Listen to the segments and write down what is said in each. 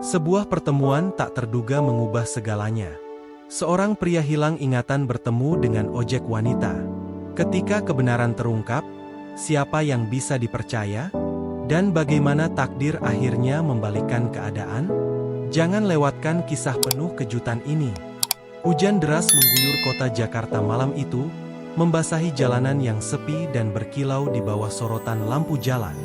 Sebuah pertemuan tak terduga mengubah segalanya. Seorang pria hilang ingatan bertemu dengan ojek wanita. Ketika kebenaran terungkap, siapa yang bisa dipercaya? Dan bagaimana takdir akhirnya membalikkan keadaan? Jangan lewatkan kisah penuh kejutan ini. Hujan deras mengguyur kota Jakarta malam itu, membasahi jalanan yang sepi dan berkilau di bawah sorotan lampu jalan.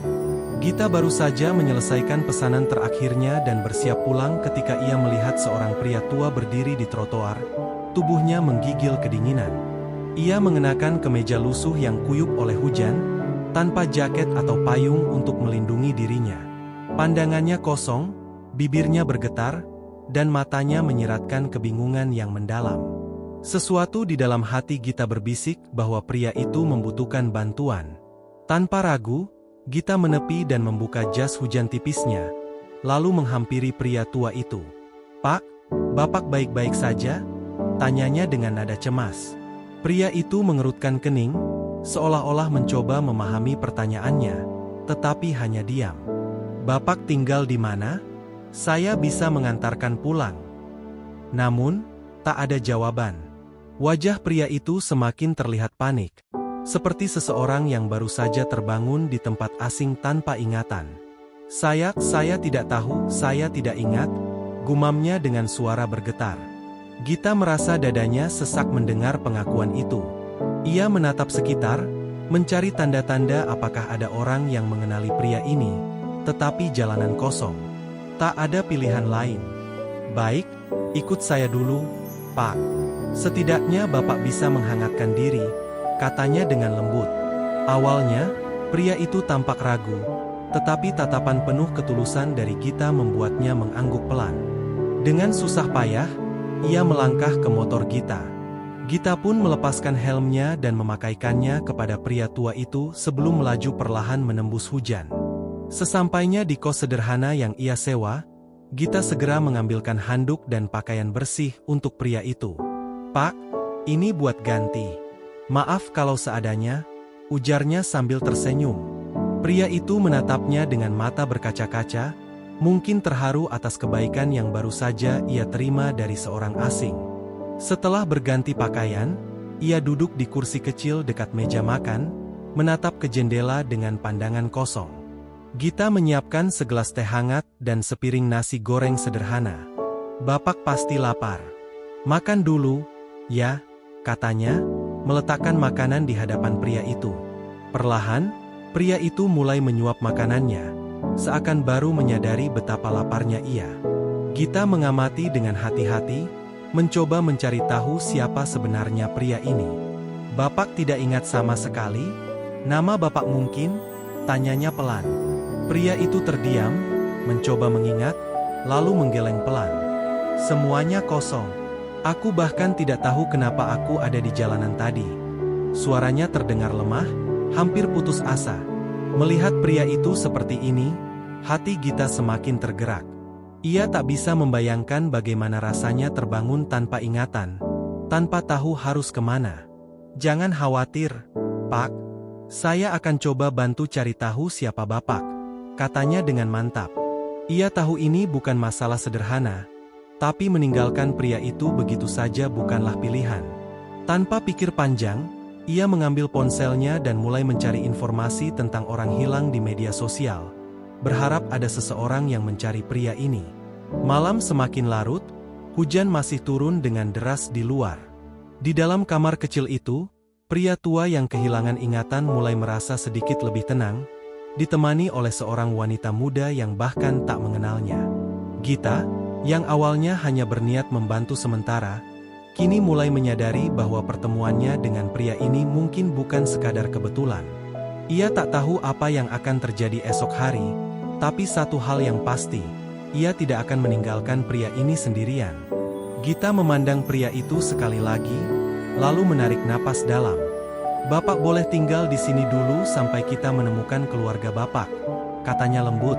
Gita baru saja menyelesaikan pesanan terakhirnya dan bersiap pulang ketika ia melihat seorang pria tua berdiri di trotoar, tubuhnya menggigil kedinginan. Ia mengenakan kemeja lusuh yang kuyup oleh hujan, tanpa jaket atau payung untuk melindungi dirinya. Pandangannya kosong, bibirnya bergetar, dan matanya menyiratkan kebingungan yang mendalam. Sesuatu di dalam hati Gita berbisik bahwa pria itu membutuhkan bantuan. Tanpa ragu, Gita menepi dan membuka jas hujan tipisnya, lalu menghampiri pria tua itu. "Pak, Bapak baik-baik saja?" tanyanya dengan nada cemas. Pria itu mengerutkan kening, seolah-olah mencoba memahami pertanyaannya, tetapi hanya diam. "Bapak tinggal di mana? Saya bisa mengantarkan pulang." Namun, tak ada jawaban. Wajah pria itu semakin terlihat panik, seperti seseorang yang baru saja terbangun di tempat asing tanpa ingatan. Saya tidak tahu, saya tidak ingat," gumamnya dengan suara bergetar. Gita merasa dadanya sesak mendengar pengakuan itu. Ia menatap sekitar, mencari tanda-tanda apakah ada orang yang mengenali pria ini, tetapi jalanan kosong. Tak ada pilihan lain. "Baik, ikut saya dulu, Pak. Setidaknya Bapak bisa menghangatkan diri," katanya dengan lembut. Awalnya, pria itu tampak ragu, tetapi tatapan penuh ketulusan dari Gita membuatnya mengangguk pelan. Dengan susah payah, ia melangkah ke motor Gita. Gita pun melepaskan helmnya dan memakaikannya kepada pria tua itu sebelum melaju perlahan menembus hujan. Sesampainya di kos sederhana yang ia sewa, Gita segera mengambilkan handuk dan pakaian bersih untuk pria itu. "Pak, ini buat ganti. Maaf kalau seadanya," ujarnya sambil tersenyum. Pria itu menatapnya dengan mata berkaca-kaca, mungkin terharu atas kebaikan yang baru saja ia terima dari seorang asing. Setelah berganti pakaian, ia duduk di kursi kecil dekat meja makan, menatap ke jendela dengan pandangan kosong. Gita menyiapkan segelas teh hangat dan sepiring nasi goreng sederhana. "Bapak pasti lapar. Makan dulu, ya," katanya, meletakkan makanan di hadapan pria itu. Perlahan, pria itu mulai menyuap makanannya, seakan baru menyadari betapa laparnya ia. Gita mengamati dengan hati-hati, mencoba mencari tahu siapa sebenarnya pria ini. "Bapak tidak ingat sama sekali? Nama Bapak mungkin?" tanyanya pelan. Pria itu terdiam, mencoba mengingat, lalu menggeleng pelan. "Semuanya kosong. Aku bahkan tidak tahu kenapa aku ada di jalanan tadi." Suaranya terdengar lemah, hampir putus asa. Melihat pria itu seperti ini, hati Gita semakin tergerak. Ia tak bisa membayangkan bagaimana rasanya terbangun tanpa ingatan, tanpa tahu harus kemana. "Jangan khawatir, Pak. Saya akan coba bantu cari tahu siapa Bapak," katanya dengan mantap. Ia tahu ini bukan masalah sederhana, tapi meninggalkan pria itu begitu saja bukanlah pilihan. Tanpa pikir panjang, ia mengambil ponselnya dan mulai mencari informasi tentang orang hilang di media sosial, berharap ada seseorang yang mencari pria ini. Malam semakin larut, hujan masih turun dengan deras di luar. Di dalam kamar kecil itu, pria tua yang kehilangan ingatan mulai merasa sedikit lebih tenang, ditemani oleh seorang wanita muda yang bahkan tak mengenalnya. Gita, yang awalnya hanya berniat membantu sementara, kini mulai menyadari bahwa pertemuannya dengan pria ini mungkin bukan sekadar kebetulan. Ia tak tahu apa yang akan terjadi esok hari, tapi satu hal yang pasti, ia tidak akan meninggalkan pria ini sendirian. Gita memandang pria itu sekali lagi, lalu menarik napas dalam. "Bapak boleh tinggal di sini dulu sampai kita menemukan keluarga Bapak," katanya lembut.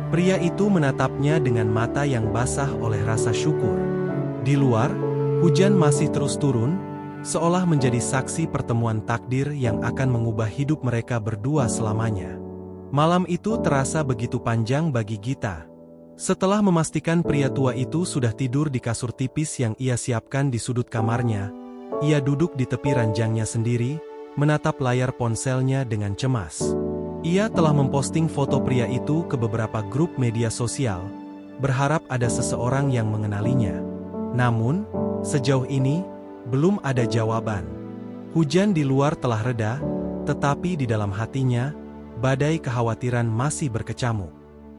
Pria itu menatapnya dengan mata yang basah oleh rasa syukur. Di luar, hujan masih terus turun, seolah menjadi saksi pertemuan takdir yang akan mengubah hidup mereka berdua selamanya. Malam itu terasa begitu panjang bagi Gita. Setelah memastikan pria tua itu sudah tidur di kasur tipis yang ia siapkan di sudut kamarnya, ia duduk di tepi ranjangnya sendiri, menatap layar ponselnya dengan cemas. Ia telah memposting foto pria itu ke beberapa grup media sosial, berharap ada seseorang yang mengenalinya. Namun, sejauh ini, belum ada jawaban. Hujan di luar telah reda, tetapi di dalam hatinya, badai kekhawatiran masih berkecamuk.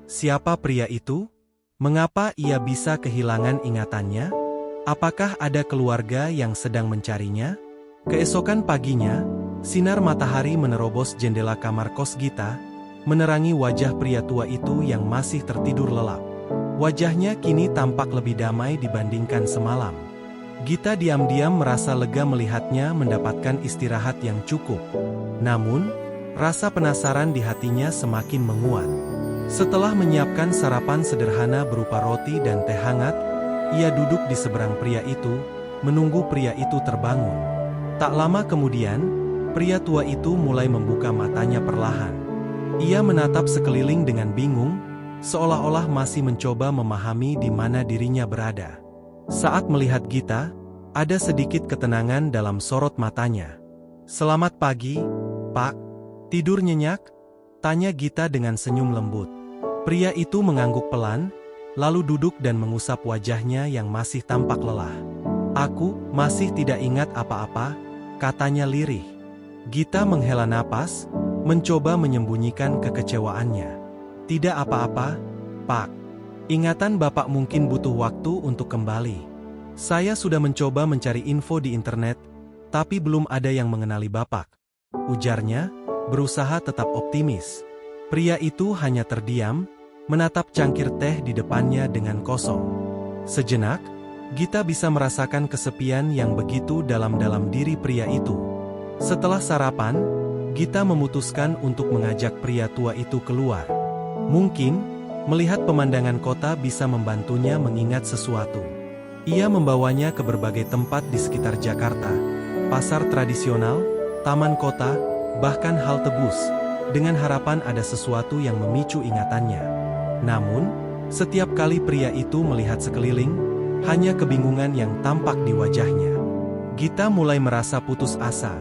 Siapa pria itu? Mengapa ia bisa kehilangan ingatannya? Apakah ada keluarga yang sedang mencarinya? Keesokan paginya, sinar matahari menerobos jendela kamar kos Gita, menerangi wajah pria tua itu yang masih tertidur lelap. Wajahnya kini tampak lebih damai dibandingkan semalam. Gita diam-diam merasa lega melihatnya mendapatkan istirahat yang cukup. Namun, rasa penasaran di hatinya semakin menguat. Setelah menyiapkan sarapan sederhana berupa roti dan teh hangat, ia duduk di seberang pria itu, menunggu pria itu terbangun. Tak lama kemudian, pria tua itu mulai membuka matanya perlahan. Ia menatap sekeliling dengan bingung, seolah-olah masih mencoba memahami di mana dirinya berada. Saat melihat Gita, ada sedikit ketenangan dalam sorot matanya. "Selamat pagi, Pak. Tidur nyenyak?" tanya Gita dengan senyum lembut. Pria itu mengangguk pelan, lalu duduk dan mengusap wajahnya yang masih tampak lelah. "Aku masih tidak ingat apa-apa," katanya lirih. Gita menghela napas, mencoba menyembunyikan kekecewaannya. "Tidak apa-apa, Pak. Ingatan Bapak mungkin butuh waktu untuk kembali. Saya sudah mencoba mencari info di internet, tapi belum ada yang mengenali Bapak," ujarnya, berusaha tetap optimis. Pria itu hanya terdiam, menatap cangkir teh di depannya dengan kosong. Sejenak, Gita bisa merasakan kesepian yang begitu dalam-dalam diri pria itu. Setelah sarapan, Gita memutuskan untuk mengajak pria tua itu keluar. Mungkin, melihat pemandangan kota bisa membantunya mengingat sesuatu. Ia membawanya ke berbagai tempat di sekitar Jakarta, pasar tradisional, taman kota, bahkan halte bus, dengan harapan ada sesuatu yang memicu ingatannya. Namun, setiap kali pria itu melihat sekeliling, hanya kebingungan yang tampak di wajahnya. Gita mulai merasa putus asa.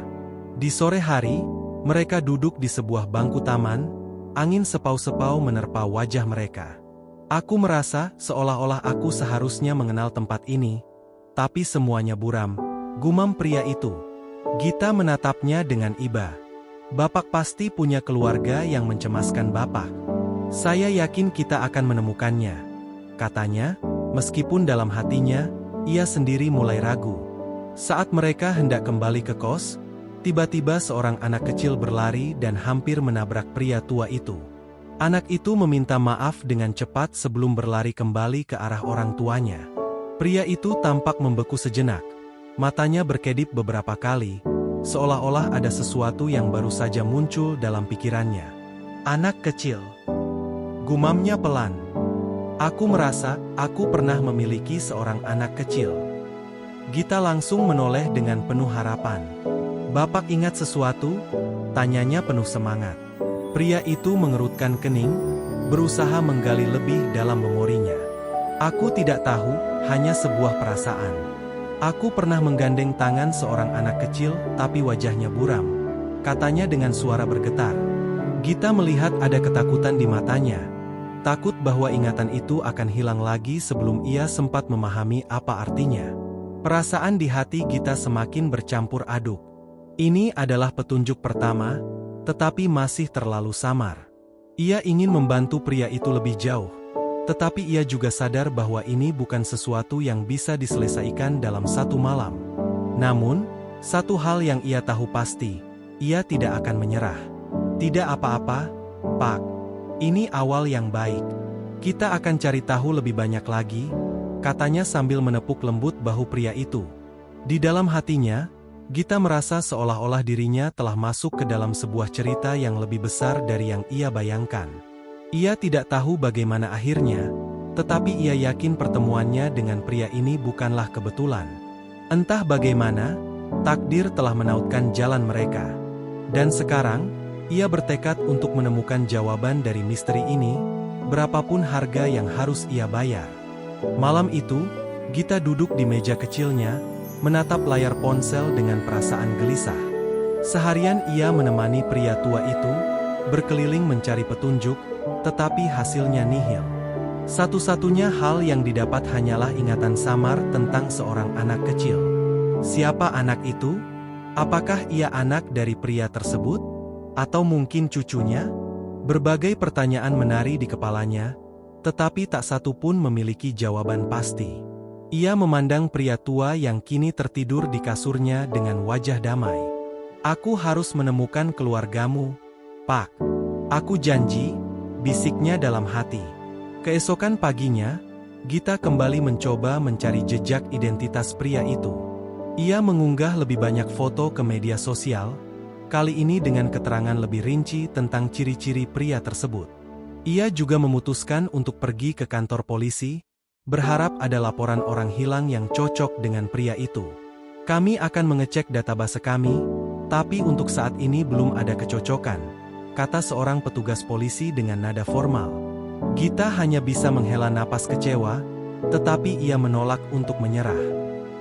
Di sore hari, mereka duduk di sebuah bangku taman. Angin sepau-sepau menerpa wajah mereka. "Aku merasa seolah-olah aku seharusnya mengenal tempat ini, tapi semuanya buram," gumam pria itu. Gita menatapnya dengan iba. "Bapak pasti punya keluarga yang mencemaskan Bapak. Saya yakin kita akan menemukannya," katanya, meskipun dalam hatinya, ia sendiri mulai ragu. Saat mereka hendak kembali ke kos, tiba-tiba seorang anak kecil berlari dan hampir menabrak pria tua itu. Anak itu meminta maaf dengan cepat sebelum berlari kembali ke arah orang tuanya. Pria itu tampak membeku sejenak. Matanya berkedip beberapa kali, seolah-olah ada sesuatu yang baru saja muncul dalam pikirannya. "Anak kecil," gumamnya pelan. "Aku merasa aku pernah memiliki seorang anak kecil." Gita langsung menoleh dengan penuh harapan. "Bapak ingat sesuatu?" tanyanya penuh semangat. Pria itu mengerutkan kening, berusaha menggali lebih dalam memorinya. "Aku tidak tahu, hanya sebuah perasaan. Aku pernah menggandeng tangan seorang anak kecil, tapi wajahnya buram," katanya dengan suara bergetar. Gita melihat ada ketakutan di matanya. Takut bahwa ingatan itu akan hilang lagi sebelum ia sempat memahami apa artinya. Perasaan di hati Gita semakin bercampur aduk. Ini adalah petunjuk pertama, tetapi masih terlalu samar. Ia ingin membantu pria itu lebih jauh, tetapi ia juga sadar bahwa ini bukan sesuatu yang bisa diselesaikan dalam satu malam. Namun, satu hal yang ia tahu pasti, ia tidak akan menyerah. "Tidak apa-apa, Pak. Ini awal yang baik. Kita akan cari tahu lebih banyak lagi," katanya sambil menepuk lembut bahu pria itu. Di dalam hatinya, Gita merasa seolah-olah dirinya telah masuk ke dalam sebuah cerita yang lebih besar dari yang ia bayangkan. Ia tidak tahu bagaimana akhirnya, tetapi ia yakin pertemuannya dengan pria ini bukanlah kebetulan. Entah bagaimana, takdir telah menautkan jalan mereka. Dan sekarang, ia bertekad untuk menemukan jawaban dari misteri ini, berapapun harga yang harus ia bayar. Malam itu, Gita duduk di meja kecilnya, menatap layar ponsel dengan perasaan gelisah. Seharian ia menemani pria tua itu, berkeliling mencari petunjuk, tetapi hasilnya nihil. Satu-satunya hal yang didapat hanyalah ingatan samar tentang seorang anak kecil. Siapa anak itu? Apakah ia anak dari pria tersebut? Atau mungkin cucunya? Berbagai pertanyaan menari di kepalanya, tetapi tak satu pun memiliki jawaban pasti. Ia memandang pria tua yang kini tertidur di kasurnya dengan wajah damai. "Aku harus menemukan keluargamu, Pak. Aku janji," bisiknya dalam hati. Keesokan paginya, Gita kembali mencoba mencari jejak identitas pria itu. Ia mengunggah lebih banyak foto ke media sosial, kali ini dengan keterangan lebih rinci tentang ciri-ciri pria tersebut. Ia juga memutuskan untuk pergi ke kantor polisi, berharap ada laporan orang hilang yang cocok dengan pria itu. "Kami akan mengecek database kami, tapi untuk saat ini belum ada kecocokan," kata seorang petugas polisi dengan nada formal. Gita hanya bisa menghela napas kecewa, tetapi ia menolak untuk menyerah.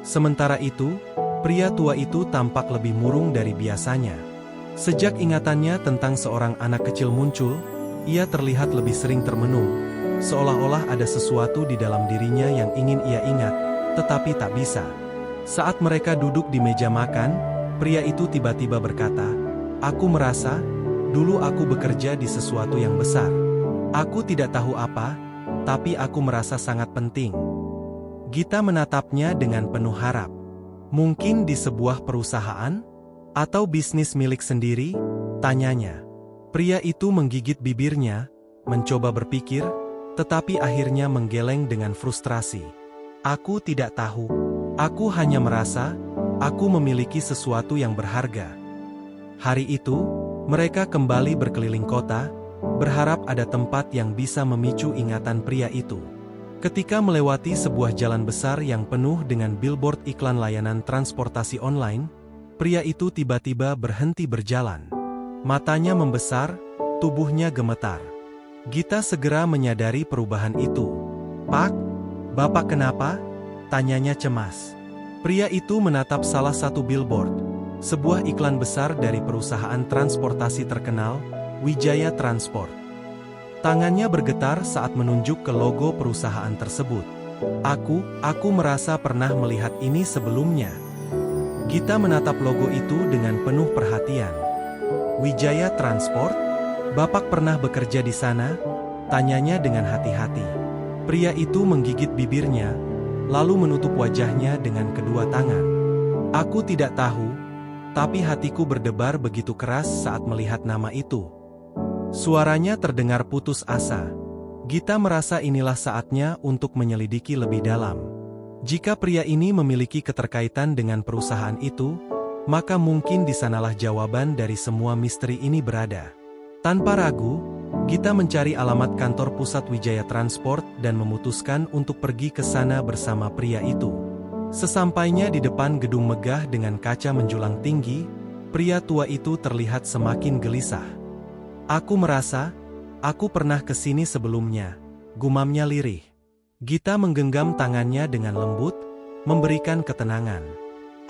Sementara itu, pria tua itu tampak lebih murung dari biasanya. Sejak ingatannya tentang seorang anak kecil muncul, ia terlihat lebih sering termenung, seolah-olah ada sesuatu di dalam dirinya yang ingin ia ingat, tetapi tak bisa. Saat mereka duduk di meja makan, pria itu tiba-tiba berkata, "Aku merasa, dulu aku bekerja di sesuatu yang besar. Aku tidak tahu apa, tapi aku merasa sangat penting." Gita menatapnya dengan penuh harap. "Mungkin di sebuah perusahaan? Atau bisnis milik sendiri?" tanyanya. Pria itu menggigit bibirnya, mencoba berpikir, tetapi akhirnya menggeleng dengan frustrasi. "Aku tidak tahu. Aku hanya merasa, aku memiliki sesuatu yang berharga." Hari itu, mereka kembali berkeliling kota, berharap ada tempat yang bisa memicu ingatan pria itu. Ketika melewati sebuah jalan besar yang penuh dengan billboard iklan layanan transportasi online, pria itu tiba-tiba berhenti berjalan. Matanya membesar, tubuhnya gemetar. Gita segera menyadari perubahan itu. "Pak, Bapak kenapa?" tanyanya cemas. Pria itu menatap salah satu billboard, sebuah iklan besar dari perusahaan transportasi terkenal, Wijaya Transport. Tangannya bergetar saat menunjuk ke logo perusahaan tersebut. Aku merasa pernah melihat ini sebelumnya." Gita menatap logo itu dengan penuh perhatian. "Wijaya Transport? Bapak pernah bekerja di sana?" tanyanya dengan hati-hati. Pria itu menggigit bibirnya, lalu menutup wajahnya dengan kedua tangan. "Aku tidak tahu, tapi hatiku berdebar begitu keras saat melihat nama itu." Suaranya terdengar putus asa. Gita merasa inilah saatnya untuk menyelidiki lebih dalam. Jika pria ini memiliki keterkaitan dengan perusahaan itu, maka mungkin di sanalah jawaban dari semua misteri ini berada. Tanpa ragu, Gita mencari alamat kantor pusat Wijaya Transport dan memutuskan untuk pergi ke sana bersama pria itu. Sesampainya di depan gedung megah dengan kaca menjulang tinggi, pria tua itu terlihat semakin gelisah. "Aku merasa, aku pernah ke sini sebelumnya," gumamnya lirih. Gita menggenggam tangannya dengan lembut, memberikan ketenangan.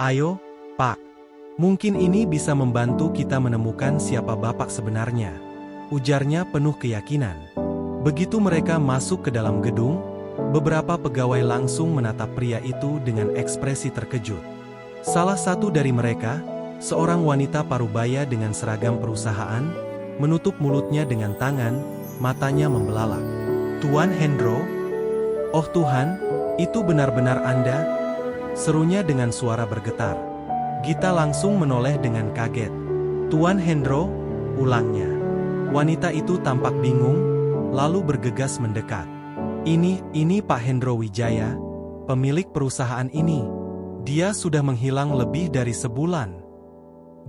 "Ayo, Pak. Mungkin ini bisa membantu kita menemukan siapa Bapak sebenarnya," ujarnya penuh keyakinan. Begitu mereka masuk ke dalam gedung, beberapa pegawai langsung menatap pria itu dengan ekspresi terkejut. Salah satu dari mereka, seorang wanita parubaya dengan seragam perusahaan, menutup mulutnya dengan tangan, matanya membelalak. "Tuan Hendro? Oh Tuhan, itu benar-benar Anda?" serunya dengan suara bergetar. Gita langsung menoleh dengan kaget. "Tuan Hendro?" ulangnya. Wanita itu tampak bingung, lalu bergegas mendekat. Ini Pak Hendro Wijaya, pemilik perusahaan ini. Dia sudah menghilang lebih dari sebulan."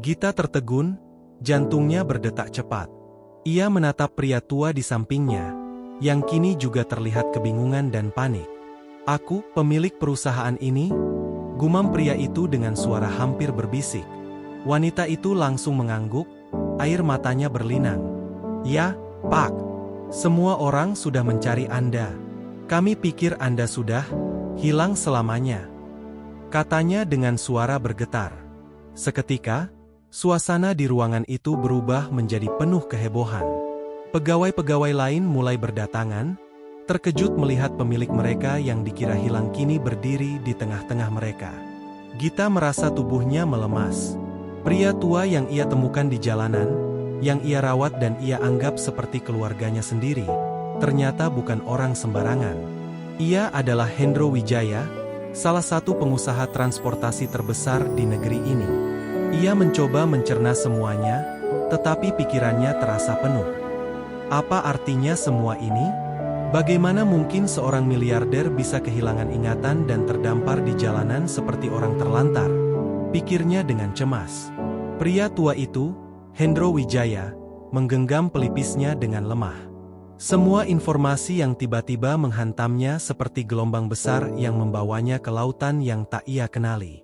Gita tertegun, jantungnya berdetak cepat. Ia menatap pria tua di sampingnya, yang kini juga terlihat kebingungan dan panik. "Aku, pemilik perusahaan ini?" gumam pria itu dengan suara hampir berbisik. Wanita itu langsung mengangguk, air matanya berlinang. "Ya, Pak. Semua orang sudah mencari Anda. Kami pikir Anda sudah hilang selamanya," katanya dengan suara bergetar. Seketika, suasana di ruangan itu berubah menjadi penuh kehebohan. Pegawai-pegawai lain mulai berdatangan, terkejut melihat pemilik mereka yang dikira hilang kini berdiri di tengah-tengah mereka. Gita merasa tubuhnya melemas. Pria tua yang ia temukan di jalanan, yang ia rawat dan ia anggap seperti keluarganya sendiri, ternyata bukan orang sembarangan. Ia adalah Hendro Wijaya, salah satu pengusaha transportasi terbesar di negeri ini. Ia mencoba mencerna semuanya, tetapi pikirannya terasa penuh. Apa artinya semua ini? Bagaimana mungkin seorang miliarder bisa kehilangan ingatan dan terdampar di jalanan seperti orang terlantar? Pikirnya dengan cemas. Pria tua itu, Hendro Wijaya, menggenggam pelipisnya dengan lemah. Semua informasi yang tiba-tiba menghantamnya seperti gelombang besar yang membawanya ke lautan yang tak ia kenali.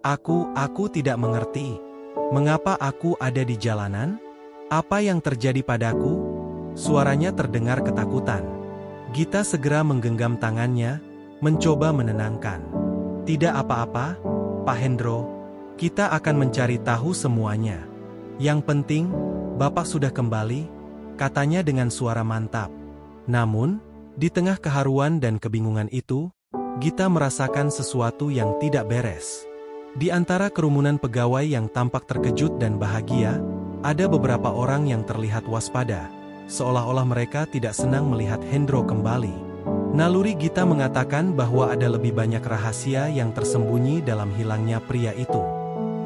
Aku tidak mengerti. Mengapa aku ada di jalanan? Apa yang terjadi padaku?" Suaranya terdengar ketakutan. Gita segera menggenggam tangannya, mencoba menenangkan. "Tidak apa-apa, Pak Hendro. Kita akan mencari tahu semuanya. Yang penting, Bapak sudah kembali," katanya dengan suara mantap. Namun, di tengah keharuan dan kebingungan itu, Gita merasakan sesuatu yang tidak beres. Di antara kerumunan pegawai yang tampak terkejut dan bahagia, ada beberapa orang yang terlihat waspada, seolah-olah mereka tidak senang melihat Hendro kembali. Naluri Gita mengatakan bahwa ada lebih banyak rahasia yang tersembunyi dalam hilangnya pria itu.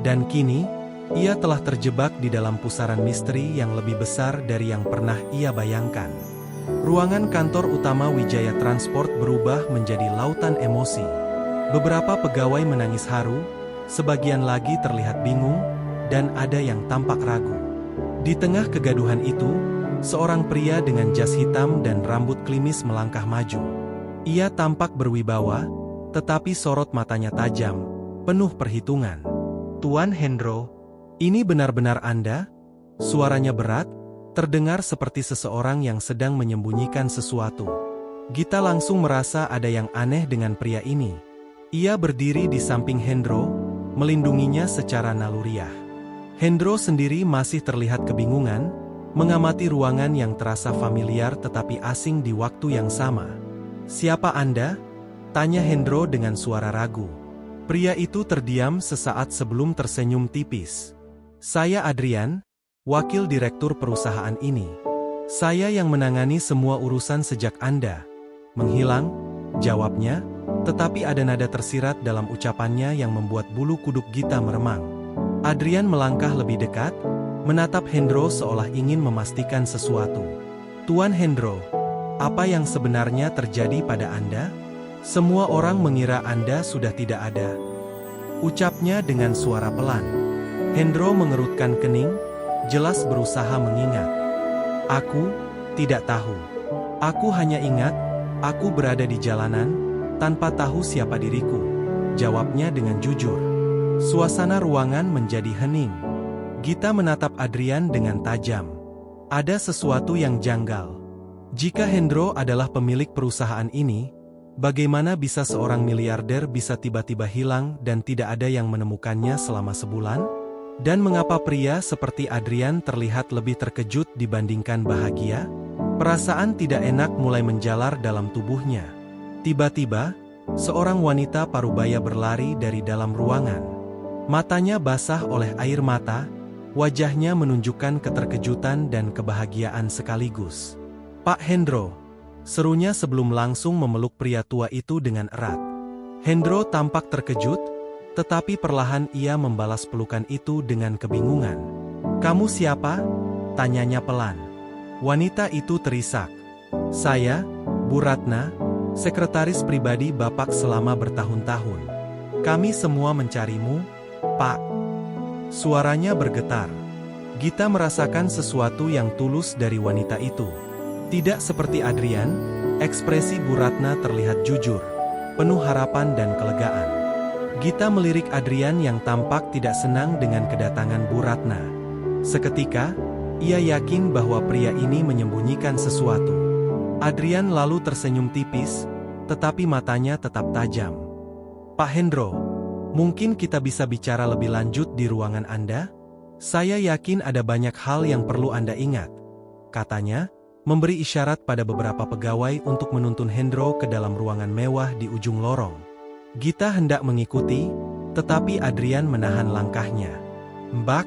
Dan kini, ia telah terjebak di dalam pusaran misteri yang lebih besar dari yang pernah ia bayangkan. Ruangan kantor utama Wijaya Transport berubah menjadi lautan emosi. Beberapa pegawai menangis haru, sebagian lagi terlihat bingung, dan ada yang tampak ragu. Di tengah kegaduhan itu, seorang pria dengan jas hitam dan rambut klimis melangkah maju. Ia tampak berwibawa, tetapi sorot matanya tajam, penuh perhitungan. "Tuan Hendro, ini benar-benar Anda?" Suaranya berat, terdengar seperti seseorang yang sedang menyembunyikan sesuatu. Gita langsung merasa ada yang aneh dengan pria ini. Ia berdiri di samping Hendro, melindunginya secara naluriah. Hendro sendiri masih terlihat kebingungan, mengamati ruangan yang terasa familiar tetapi asing di waktu yang sama. "Siapa Anda?" tanya Hendro dengan suara ragu. Pria itu terdiam sesaat sebelum tersenyum tipis. "Saya Adrian, wakil direktur perusahaan ini. Saya yang menangani semua urusan sejak Anda menghilang," jawabnya, tetapi ada nada tersirat dalam ucapannya yang membuat bulu kuduk Gita meremang. Adrian melangkah lebih dekat, menatap Hendro seolah ingin memastikan sesuatu. "Tuan Hendro, apa yang sebenarnya terjadi pada Anda? Semua orang mengira Anda sudah tidak ada," ucapnya dengan suara pelan. Hendro mengerutkan kening, jelas berusaha mengingat. "Aku tidak tahu. Aku hanya ingat, aku berada di jalanan, tanpa tahu siapa diriku," jawabnya dengan jujur. Suasana ruangan menjadi hening. Gita menatap Adrian dengan tajam. Ada sesuatu yang janggal. Jika Hendro adalah pemilik perusahaan ini, bagaimana bisa seorang miliarder bisa tiba-tiba hilang dan tidak ada yang menemukannya selama sebulan? Dan mengapa pria seperti Adrian terlihat lebih terkejut dibandingkan bahagia? Perasaan tidak enak mulai menjalar dalam tubuhnya. Tiba-tiba, seorang wanita parubaya berlari dari dalam ruangan. Matanya basah oleh air mata, wajahnya menunjukkan keterkejutan dan kebahagiaan sekaligus. "Pak Hendro," serunya sebelum langsung memeluk pria tua itu dengan erat. Hendro tampak terkejut, tetapi perlahan ia membalas pelukan itu dengan kebingungan. "Kamu siapa?" tanyanya pelan. Wanita itu terisak. "Saya, Bu Ratna, sekretaris pribadi Bapak selama bertahun-tahun. Kami semua mencarimu, Pak." Suaranya bergetar. Gita merasakan sesuatu yang tulus dari wanita itu. Tidak seperti Adrian, ekspresi Bu Ratna terlihat jujur, penuh harapan dan kelegaan. Gita melirik Adrian yang tampak tidak senang dengan kedatangan Bu Ratna. Seketika, ia yakin bahwa pria ini menyembunyikan sesuatu. Adrian lalu tersenyum tipis, tetapi matanya tetap tajam. Pak Hendro, mungkin kita bisa bicara lebih lanjut di ruangan Anda? Saya yakin ada banyak hal yang perlu Anda ingat, katanya, memberi isyarat pada beberapa pegawai untuk menuntun Hendro ke dalam ruangan mewah di ujung lorong. Gita hendak mengikuti, tetapi Adrian menahan langkahnya. Mbak,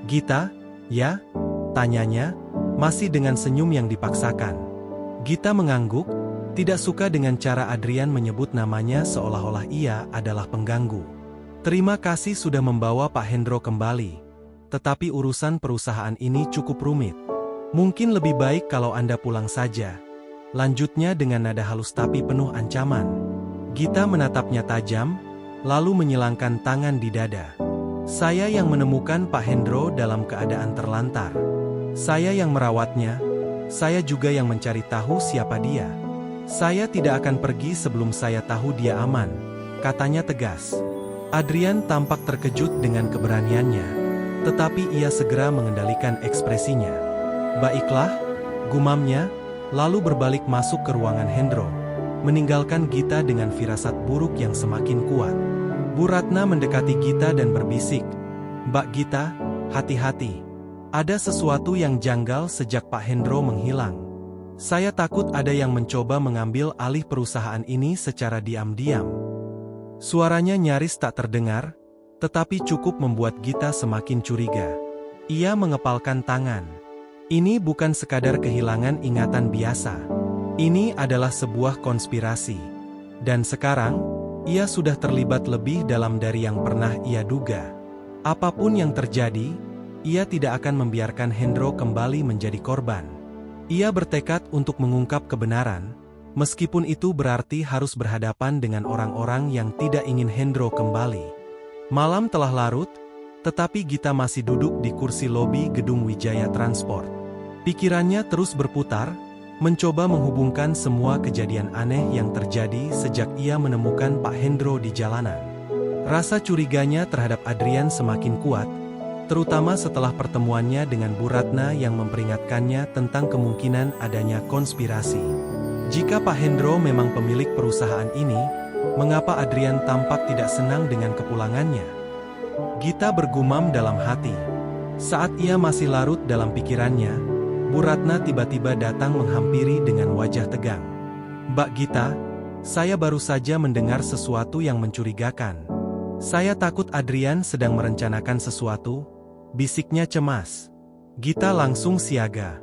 Gita, ya? Tanyanya, masih dengan senyum yang dipaksakan. Gita mengangguk, tidak suka dengan cara Adrian menyebut namanya seolah-olah ia adalah pengganggu. Terima kasih sudah membawa Pak Hendro kembali. Tetapi urusan perusahaan ini cukup rumit. Mungkin lebih baik kalau Anda pulang saja. Lanjutnya dengan nada halus tapi penuh ancaman. Gita menatapnya tajam, lalu menyilangkan tangan di dada. Saya yang menemukan Pak Hendro dalam keadaan terlantar. Saya yang merawatnya. Saya juga yang mencari tahu siapa dia. Saya tidak akan pergi sebelum saya tahu dia aman, katanya tegas. Adrian tampak terkejut dengan keberaniannya, tetapi ia segera mengendalikan ekspresinya. Baiklah, gumamnya, lalu berbalik masuk ke ruangan Hendro, meninggalkan Gita dengan firasat buruk yang semakin kuat. Bu Ratna mendekati Gita dan berbisik, "Mbak Gita, hati-hati. Ada sesuatu yang janggal sejak Pak Hendro menghilang. Saya takut ada yang mencoba mengambil alih perusahaan ini secara diam-diam." Suaranya nyaris tak terdengar, tetapi cukup membuat Gita semakin curiga. Ia mengepalkan tangan. Ini bukan sekadar kehilangan ingatan biasa. Ini adalah sebuah konspirasi. Dan sekarang, ia sudah terlibat lebih dalam dari yang pernah ia duga. Apapun yang terjadi, ia tidak akan membiarkan Hendro kembali menjadi korban. Ia bertekad untuk mengungkap kebenaran, meskipun itu berarti harus berhadapan dengan orang-orang yang tidak ingin Hendro kembali. Malam telah larut, tetapi Gita masih duduk di kursi lobi gedung Wijaya Transport. Pikirannya terus berputar, mencoba menghubungkan semua kejadian aneh yang terjadi sejak ia menemukan Pak Hendro di jalanan. Rasa curiganya terhadap Adrian semakin kuat, terutama setelah pertemuannya dengan Bu Ratna yang memperingatkannya tentang kemungkinan adanya konspirasi. Jika Pak Hendro memang pemilik perusahaan ini, mengapa Adrian tampak tidak senang dengan kepulangannya? Gita bergumam dalam hati. Saat ia masih larut dalam pikirannya, Bu Ratna tiba-tiba datang menghampiri dengan wajah tegang. "Mbak Gita, saya baru saja mendengar sesuatu yang mencurigakan. Saya takut Adrian sedang merencanakan sesuatu," bisiknya cemas. Gita langsung siaga.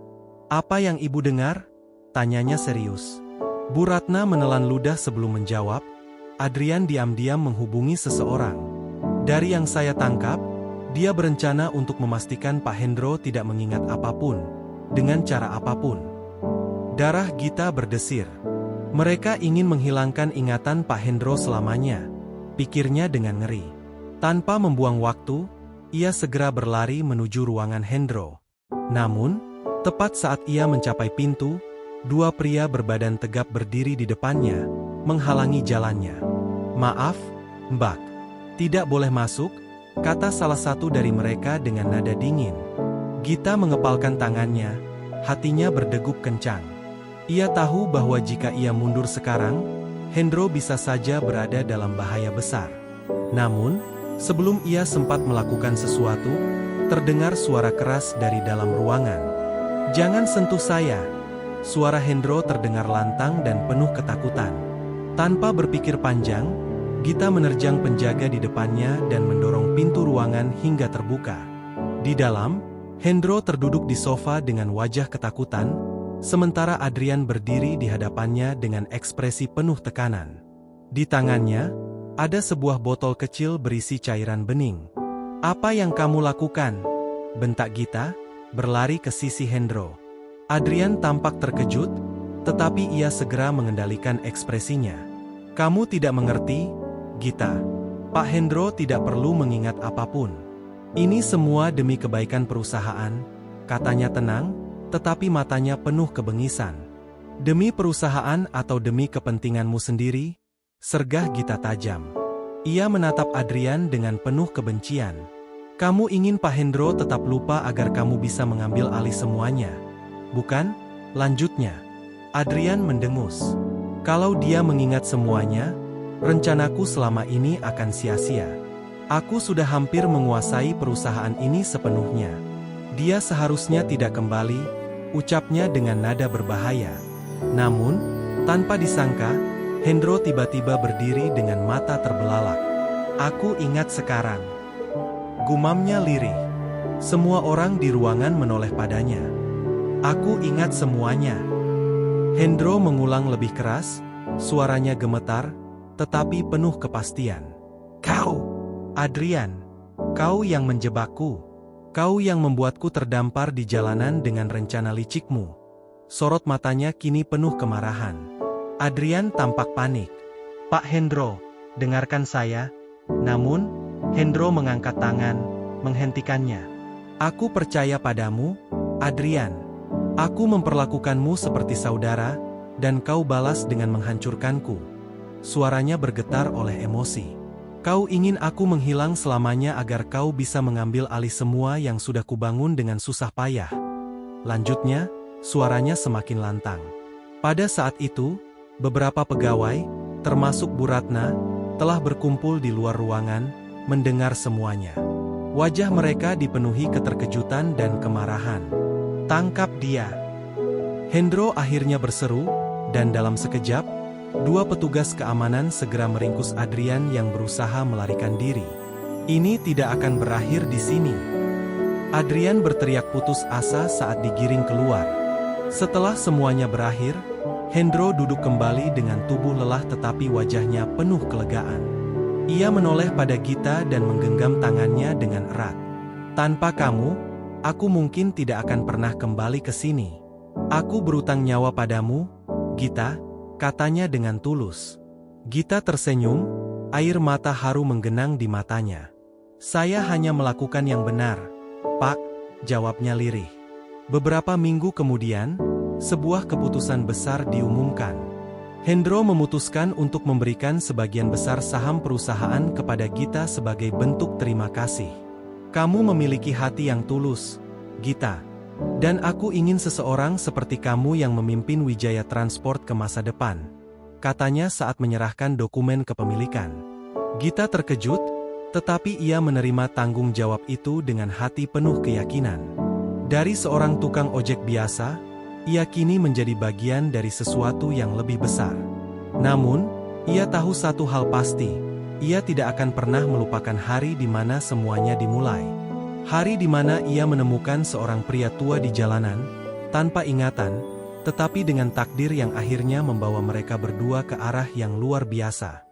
"Apa yang ibu dengar?" tanyanya serius. Bu Ratna menelan ludah sebelum menjawab, "Adrian diam-diam menghubungi seseorang. Dari yang saya tangkap, dia berencana untuk memastikan Pak Hendro tidak mengingat apapun, dengan cara apapun." Darah Gita berdesir. Mereka ingin menghilangkan ingatan Pak Hendro selamanya, pikirnya dengan ngeri. Tanpa membuang waktu, ia segera berlari menuju ruangan Hendro. Namun, tepat saat ia mencapai pintu, dua pria berbadan tegap berdiri di depannya, menghalangi jalannya. "Maaf, Mbak. Tidak boleh masuk," kata salah satu dari mereka dengan nada dingin. Gita mengepalkan tangannya, hatinya berdegup kencang. Ia tahu bahwa jika ia mundur sekarang, Hendro bisa saja berada dalam bahaya besar. Namun, sebelum ia sempat melakukan sesuatu, terdengar suara keras dari dalam ruangan. "Jangan sentuh saya!" Suara Hendro terdengar lantang dan penuh ketakutan. Tanpa berpikir panjang, Gita menerjang penjaga di depannya dan mendorong pintu ruangan hingga terbuka. Di dalam, Hendro terduduk di sofa dengan wajah ketakutan, sementara Adrian berdiri di hadapannya dengan ekspresi penuh tekanan. Di tangannya, ada sebuah botol kecil berisi cairan bening. "Apa yang kamu lakukan?" bentak Gita, berlari ke sisi Hendro. Adrian tampak terkejut, tetapi ia segera mengendalikan ekspresinya. "Kamu tidak mengerti, Gita. Pak Hendro tidak perlu mengingat apapun. Ini semua demi kebaikan perusahaan," katanya tenang, tetapi matanya penuh kebengisan. "Demi perusahaan atau demi kepentinganmu sendiri?" sergah Gita tajam. Ia menatap Adrian dengan penuh kebencian. "Kamu ingin Pak Hendro tetap lupa agar kamu bisa mengambil alih semuanya, bukan?" lanjutnya. Adrian mendengus. Kalau dia mengingat semuanya, rencanaku selama ini akan sia-sia. Aku sudah hampir menguasai perusahaan ini sepenuhnya. Dia seharusnya tidak kembali, ucapnya dengan nada berbahaya. Namun, tanpa disangka, Hendro tiba-tiba berdiri dengan mata terbelalak. Aku ingat sekarang. Gumamnya lirih. Semua orang di ruangan menoleh padanya. Aku ingat semuanya. Hendro mengulang lebih keras, suaranya gemetar, tetapi penuh kepastian. Kau, Adrian, kau yang menjebakku. Kau yang membuatku terdampar di jalanan dengan rencana licikmu. Sorot matanya kini penuh kemarahan. Adrian tampak panik. Pak Hendro, dengarkan saya. Namun, Hendro mengangkat tangan, menghentikannya. Aku percaya padamu, Adrian. Aku memperlakukanmu seperti saudara, dan kau balas dengan menghancurkanku. Suaranya bergetar oleh emosi. Kau ingin aku menghilang selamanya agar kau bisa mengambil alih semua yang sudah kubangun dengan susah payah. Lanjutnya, suaranya semakin lantang. Pada saat itu, beberapa pegawai, termasuk Bu Ratna, telah berkumpul di luar ruangan, mendengar semuanya. Wajah mereka dipenuhi keterkejutan dan kemarahan. Tangkap dia! Hendro akhirnya berseru, dan dalam sekejap, dua petugas keamanan segera meringkus Adrian yang berusaha melarikan diri. Ini tidak akan berakhir di sini. Adrian berteriak putus asa saat digiring keluar. Setelah semuanya berakhir, Hendro duduk kembali dengan tubuh lelah tetapi wajahnya penuh kelegaan. Ia menoleh pada Gita dan menggenggam tangannya dengan erat. Tanpa kamu, aku mungkin tidak akan pernah kembali ke sini. Aku berutang nyawa padamu, Gita, katanya dengan tulus. Gita tersenyum, air mata haru menggenang di matanya. Saya hanya melakukan yang benar, Pak, jawabnya lirih. Beberapa minggu kemudian, sebuah keputusan besar diumumkan. Hendro memutuskan untuk memberikan sebagian besar saham perusahaan kepada Gita sebagai bentuk terima kasih. Kamu memiliki hati yang tulus, Gita. Dan aku ingin seseorang seperti kamu yang memimpin Wijaya Transport ke masa depan, katanya saat menyerahkan dokumen kepemilikan. Gita terkejut, tetapi ia menerima tanggung jawab itu dengan hati penuh keyakinan. Dari seorang tukang ojek biasa, ia kini menjadi bagian dari sesuatu yang lebih besar. Namun, ia tahu satu hal pasti, ia tidak akan pernah melupakan hari di mana semuanya dimulai. Hari di mana ia menemukan seorang pria tua di jalanan, tanpa ingatan, tetapi dengan takdir yang akhirnya membawa mereka berdua ke arah yang luar biasa.